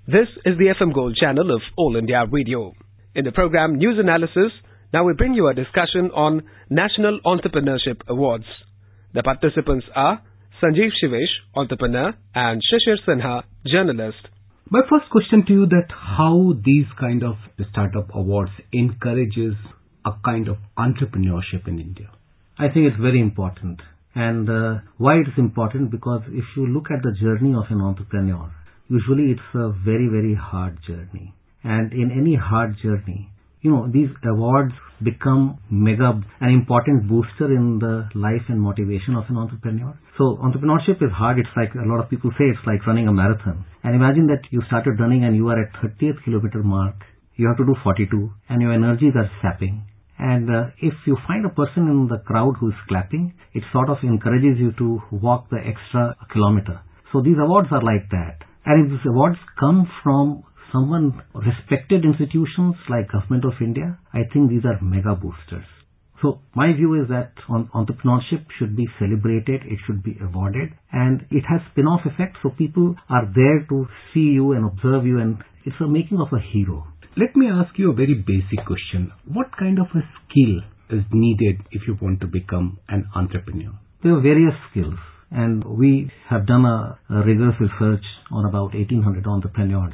This is the FM Gold channel of All India Radio. In the program News Analysis, now we bring you a discussion on National Entrepreneurship Awards. The participants are Sanjiv, Shivesh, entrepreneur, and Shishir, Sinha, journalist. My first question to you that how these kind of startup awards encourages a kind of entrepreneurship in India. I think it's very important. And why it is important? Because if you look at the journey of an entrepreneur, usually it's a very, very hard journey. And in any hard journey, these awards become an important booster in the life and motivation of an entrepreneur. So entrepreneurship is hard. It's like a lot of people say it's like running a marathon. And imagine that you started running and you are at 30th kilometer mark. You have to do 42 and your energies are sapping. And if you find a person in the crowd who is clapping, it sort of encourages you to walk the extra kilometer. So these awards are like that. And if these awards come from someone respected institutions like Government of India, I think these are mega boosters. So my view is that entrepreneurship should be celebrated, it should be awarded, and it has spin-off effect. So people are there to see you and observe you, and it's a making of a hero. Let me ask you a very basic question. What kind of a skill is needed if you want to become an entrepreneur? There are various skills, and we have done a rigorous research on about 1,800 entrepreneurs.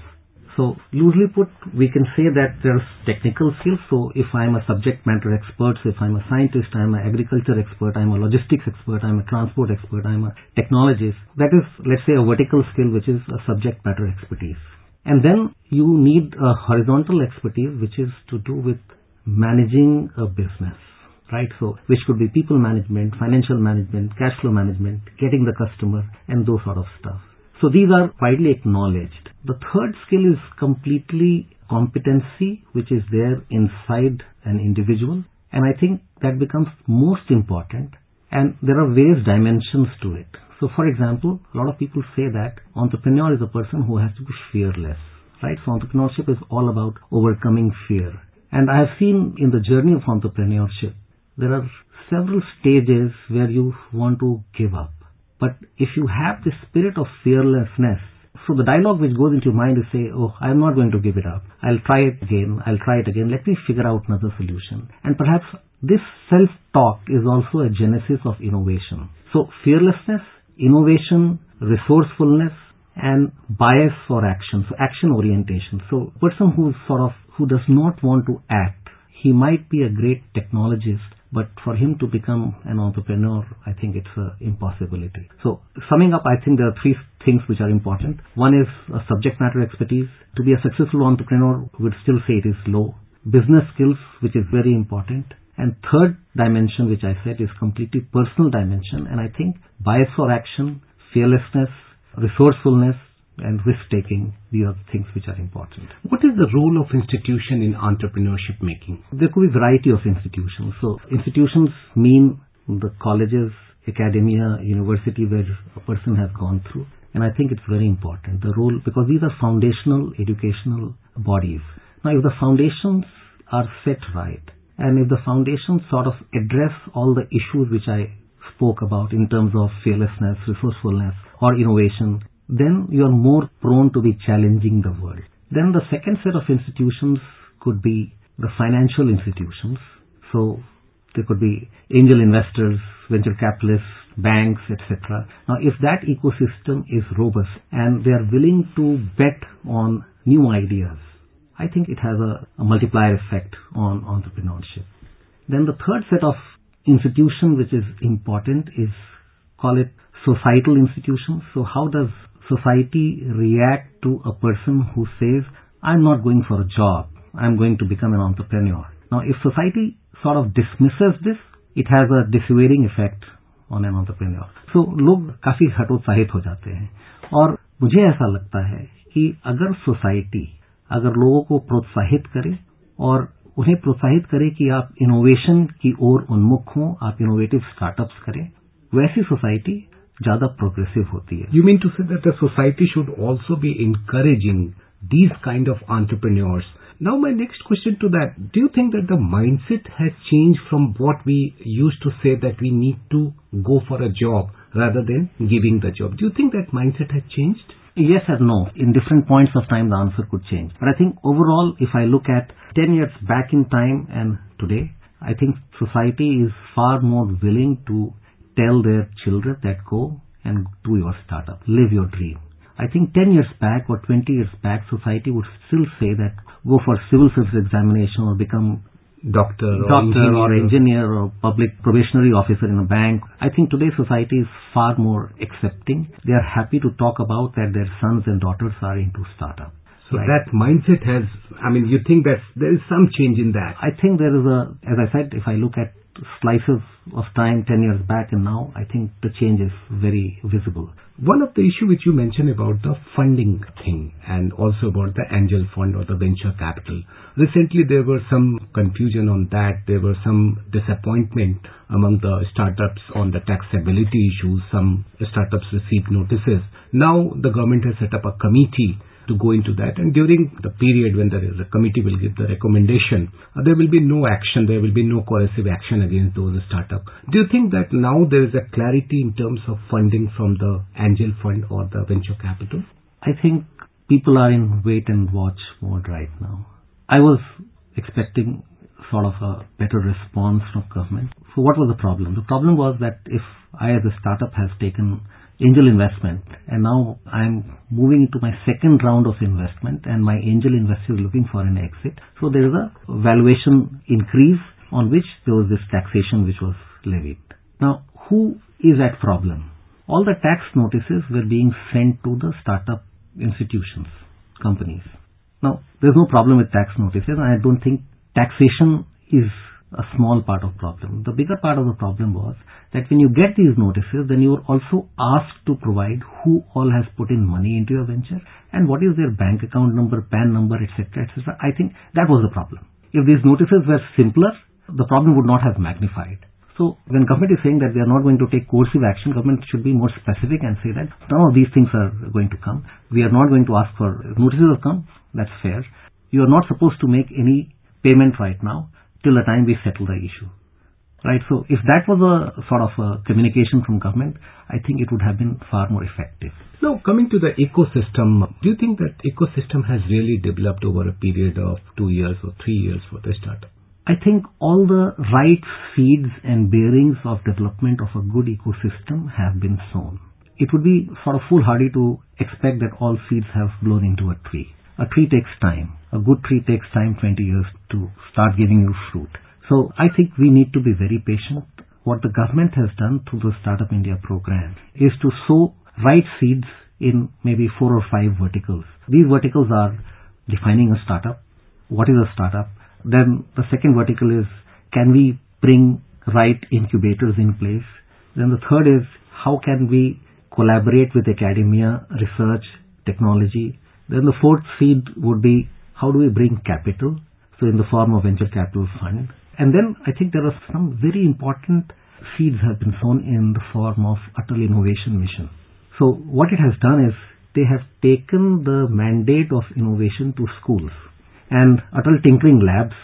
So loosely put, we can say that there's technical skills. So if I'm a subject matter expert, so if I'm a scientist, I'm an agriculture expert, I'm a logistics expert, I'm a transport expert, I'm a technologist, that is, let's say, a vertical skill, which is a subject matter expertise. And then you need a horizontal expertise, which is to do with managing a business, right? So which could be people management, financial management, cash flow management, getting the customer, and those sort of stuff. So these are widely acknowledged. The third skill is completely competency, which is there inside an individual. And I think that becomes most important. And there are various dimensions to it. So for example, a lot of people say that entrepreneur is a person who has to be fearless, right? So entrepreneurship is all about overcoming fear. And I have seen in the journey of entrepreneurship, there are several stages where you want to give up. But if you have the spirit of fearlessness, so the dialogue which goes into your mind is say, oh, I'm not going to give it up. I'll try it again. Let me figure out another solution. And perhaps this self-talk is also a genesis of innovation. So fearlessness, innovation, resourcefulness, and bias for action. So action orientation. So a person who does not want to act, he might be a great technologist, but for him to become an entrepreneur, I think it's an impossibility. So summing up, I think there are three things which are important. One is subject matter expertise. To be a successful entrepreneur, we would still say it is low. Business skills, which is very important. And third dimension, which I said, is completely personal dimension. And I think bias for action, fearlessness, resourcefulness, and risk-taking, these are the things which are important. What is the role of institution in entrepreneurship making? There could be a variety of institutions. So institutions mean the colleges, academia, university where a person has gone through. And I think it's very important, the role, because these are foundational educational bodies. Now, if the foundations are set right, and if the foundations sort of address all the issues which I spoke about in terms of fearlessness, resourcefulness, or innovation, then you are more prone to be challenging the world. Then the second set of institutions could be the financial institutions. So there could be angel investors, venture capitalists, banks, etc. Now, if that ecosystem is robust and they are willing to bet on new ideas, I think it has a multiplier effect on entrepreneurship. Then the third set of institution which is important is, call it societal institutions. So how does society react to a person who says, I'm not going for a job, I'm going to become an entrepreneur? Now, if society sort of dismisses this, it has a dissuading effect on an entrepreneur. So लोग काफी हतोत्साहित हो जाते हैं. और मुझे ऐसा लगता है कि अगर सोसाइटी अगर लोगों को प्रोत्साहित करे और उन्हें प्रोत्साहित करे कि आप इनोवेशन की ओर उन्मुख हों, आप इनोवेटिव स्टार्टअप्स करें, वैसी सोसाइटी ज्यादा प्रोग्रेसिव होती है. You mean to say that the society should also be encouraging these kind of entrepreneurs? Now my next question to that, do you think that the mindset has changed from what we used to say that we need to go for a job rather than giving the job? Do you think that mindset has changed? yes and no. In different points of time, the answer could change. But I think overall, if I look at 10 years back in time and today, I think society is far more willing to tell their children that go and do your startup, live your dream. I think 10 years back or 20 years back, society would still say that go for civil service examination or become doctor or engineer or public probationary officer in a bank. I think today society is far more accepting. They are happy to talk about that their sons and daughters are into startup. So that mindset has, you think that there is some change in that? I think there is as I said, if I look at slices of time 10 years back and now, I think the change is very visible. One of the issue which you mentioned about the funding thing and also about the angel fund or the venture capital. Recently there was some confusion on that. There was some disappointment among the startups on the taxability issues. Some startups received notices. Now the government has set up a committee to go into that, and during the period when the committee will give the recommendation, there will be no action, there will be no coercive action against those startups. Do you think that now there is a clarity in terms of funding from the angel fund or the venture capital? I think people are in wait and watch mode right now. I was expecting sort of a better response from government. So what was the problem? The problem was that if I as a startup has taken angel investment and now I'm moving into my second round of investment and my angel investor is looking for an exit. So there is a valuation increase on which there was this taxation which was levied. Now who is at problem? All the tax notices were being sent to the startup institutions, companies. Now there's no problem with tax notices, and I don't think taxation is a small part of problem. The bigger part of the problem was that when you get these notices, then you are also asked to provide who all has put in money into your venture and what is their bank account number, PAN number, etc., etc. I think that was the problem. If these notices were simpler, the problem would not have magnified. So when government is saying that we are not going to take coercive action, government should be more specific and say that none of these things are going to come. We are not going to ask for notices have come. That's fair. You are not supposed to make any payment right now till the time we settle the issue. Right? So if that was a sort of a communication from government, I think it would have been far more effective. Now, coming to the ecosystem, do you think that ecosystem has really developed over a period of 2 years or 3 years for the startup? I think all the right seeds and bearings of development of a good ecosystem have been sown. It would be sort of foolhardy to expect that all seeds have blown into a tree. A tree takes time. A good tree takes time, 20 years to start giving you fruit. So I think we need to be very patient. What the government has done through the Startup India program is to sow right seeds in maybe 4 or 5 verticals. These verticals are defining a startup. What is a startup? Then the second vertical is, can we bring right incubators in place? Then the third is, how can we collaborate with academia, research, technology? Then the fourth seed would be, how do we bring capital? So in the form of venture capital fund. And then I think there are some very important seeds have been sown in the form of Atal Innovation Mission. So what it has done is they have taken the mandate of innovation to schools. And Atal Tinkering Labs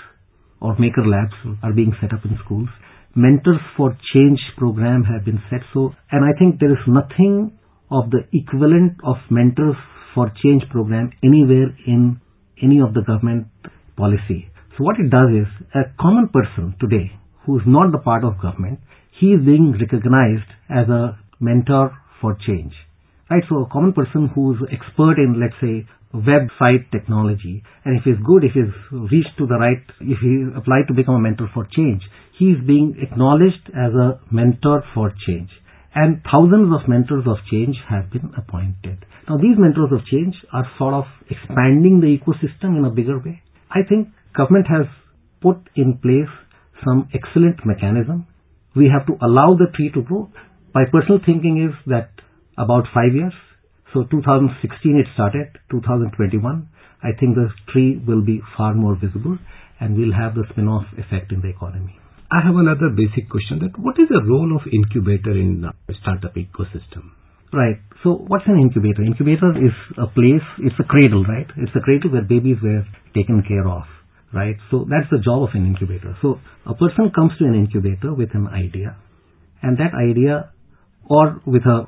or Maker Labs are being set up in schools. Mentors for Change program have been set. So, and I think there is nothing of the equivalent of Mentors for Change program anywhere in any of the government policy. So what it does is, a common person today who is not the part of government, he is being recognized as a mentor for change. Right? So a common person who is expert in, let's say, website technology, and if he's good, if he's reached to the right, if he applied to become a mentor for change, he is being acknowledged as a mentor for change. And thousands of mentors of change have been appointed. Now these mentors of change are sort of expanding the ecosystem in a bigger way. I think government has put in place some excellent mechanism. We have to allow the tree to grow. My personal thinking is that about 5 years, so 2016 it started, 2021, I think the tree will be far more visible and we'll have the spin-off effect in the economy. I have another basic question, that what is the role of incubator in the startup ecosystem? Right. So what's an incubator? Incubator is a place, it's a cradle, right? It's a cradle where babies were taken care of, right? So that's the job of an incubator. So a person comes to an incubator with an idea, and that idea or with a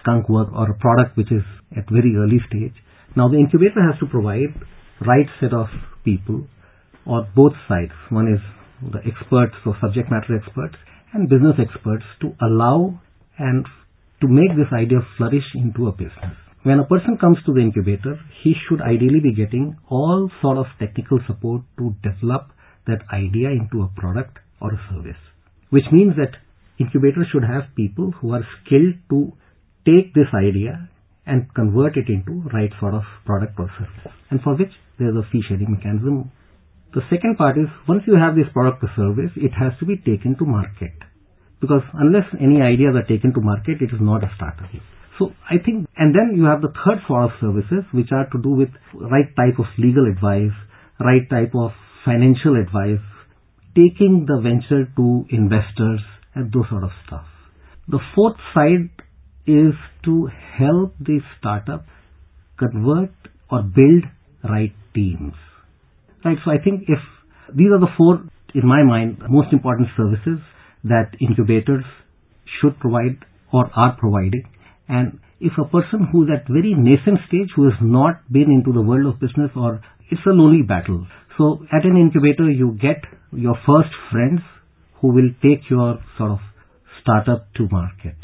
skunk work or a product which is at very early stage. Now the incubator has to provide right set of people or both sides. One is the experts, so subject matter experts and business experts to allow and to make this idea flourish into a business. When a person comes to the incubator, he should ideally be getting all sort of technical support to develop that idea into a product or a service. Which means that incubator should have people who are skilled to take this idea and convert it into right sort of product or service, and for which there is a fee sharing mechanism. The second part is, once you have this product or service, it has to be taken to market. Because unless any ideas are taken to market, it is not a startup. So I think, and then you have the third sort of services which are to do with right type of legal advice, right type of financial advice, taking the venture to investors and those sort of stuff. The fourth side is to help the startup convert or build right teams. Right, so I think if these are the four, in my mind, most important services that incubators should provide or are providing. And if a person who is at very nascent stage, who has not been into the world of business, or it's a lonely battle. So at an incubator, you get your first friends who will take your sort of startup to market.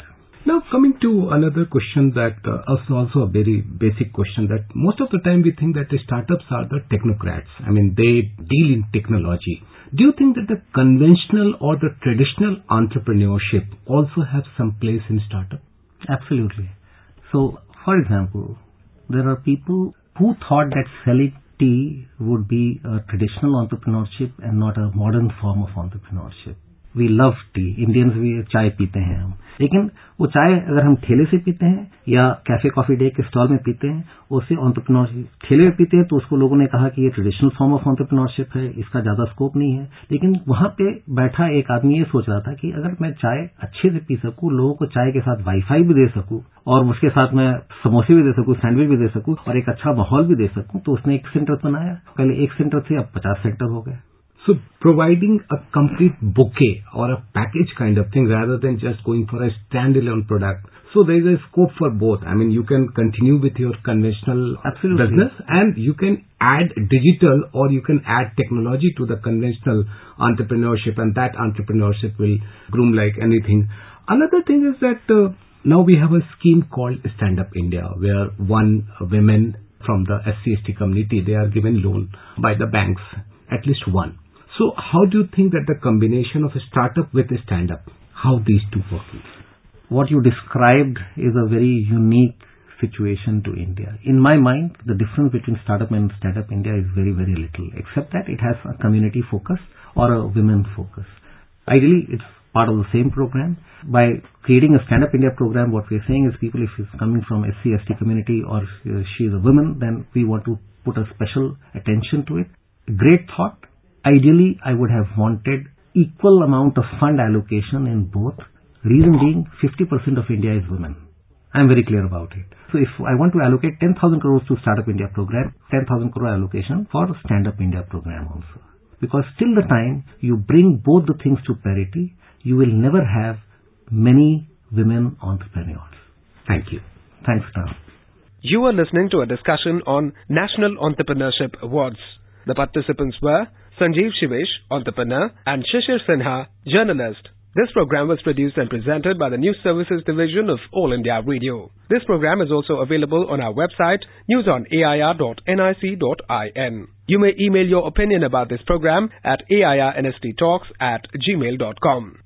Now coming to another question that is also a very basic question, that most of the time we think that the startups are the technocrats. I mean, they deal in technology. Do you think that the conventional or the traditional entrepreneurship also have some place in startup? Absolutely. So, for example, there are people who thought that selling tea would be a traditional entrepreneurship and not a modern form of entrepreneurship. We love tea. Indians भी चाय पीते हैं हम. लेकिन वो चाय अगर हम ठेले से पीते हैं या कैफे कॉफी डे के स्टॉल में पीते हैं, उससे एंटरप्रेन्योरशिप ठेले में पीते हैं तो उसको लोगों ने कहा कि ये ट्रेडिशनल फॉर्म ऑफ एंटरप्रेन्योरशिप है, इसका ज्यादा स्कोप नहीं है. लेकिन वहां पे बैठा एक आदमी ये सोच रहा था कि अगर मैं चाय अच्छे से पी सकूं, लोगों को चाय के साथ वाईफाई भी दे सकूं और उसके साथ मैं समोसे भी दे सकूं, सैंडविच भी दे सकूं और एक अच्छा माहौल भी दे सकूं, तो उसने एक सेंटर बनाया. पहले एक सेंटर थे, अब 50 सेंटर हो गए. So providing a complete bouquet or a package kind of thing rather than just going for a standalone product. So there is a scope for both. I mean, you can continue with your conventional business and you can add digital or you can add technology to the conventional entrepreneurship, and that entrepreneurship will groom like anything. Another thing is that now we have a scheme called Stand Up India, where women from the SC/ST community, they are given loan by the banks, at least one. So how do you think that the combination of a startup with a stand-up, how these two work? What you described is a very unique situation to India. In my mind, the difference between startup and stand-up India is very, very little, except that it has a community focus or a women focus. Ideally, it's part of the same program. By creating a stand-up India program, what we're saying is people, if she's coming from SC/ST community or she is a woman, then we want to put a special attention to it. Great thought. Ideally, I would have wanted equal amount of fund allocation in both. Reason being, 50% of India is women. I'm very clear about it. So if I want to allocate 10,000 crores to Startup India program, 10,000 crore allocation for Stand Up India program also. Because till the time you bring both the things to parity, you will never have many women entrepreneurs. Thank you. Thanks, Tom. You are listening to a discussion on National Entrepreneurship Awards. The participants were Sanjiv, Shivesh, entrepreneur, and Shishir, Sinha, journalist. This program was produced and presented by the News Services Division of All India Radio. This program is also available on our website, newsonair.nic.in. You may email your opinion about this program at airnsttalks@gmail.com.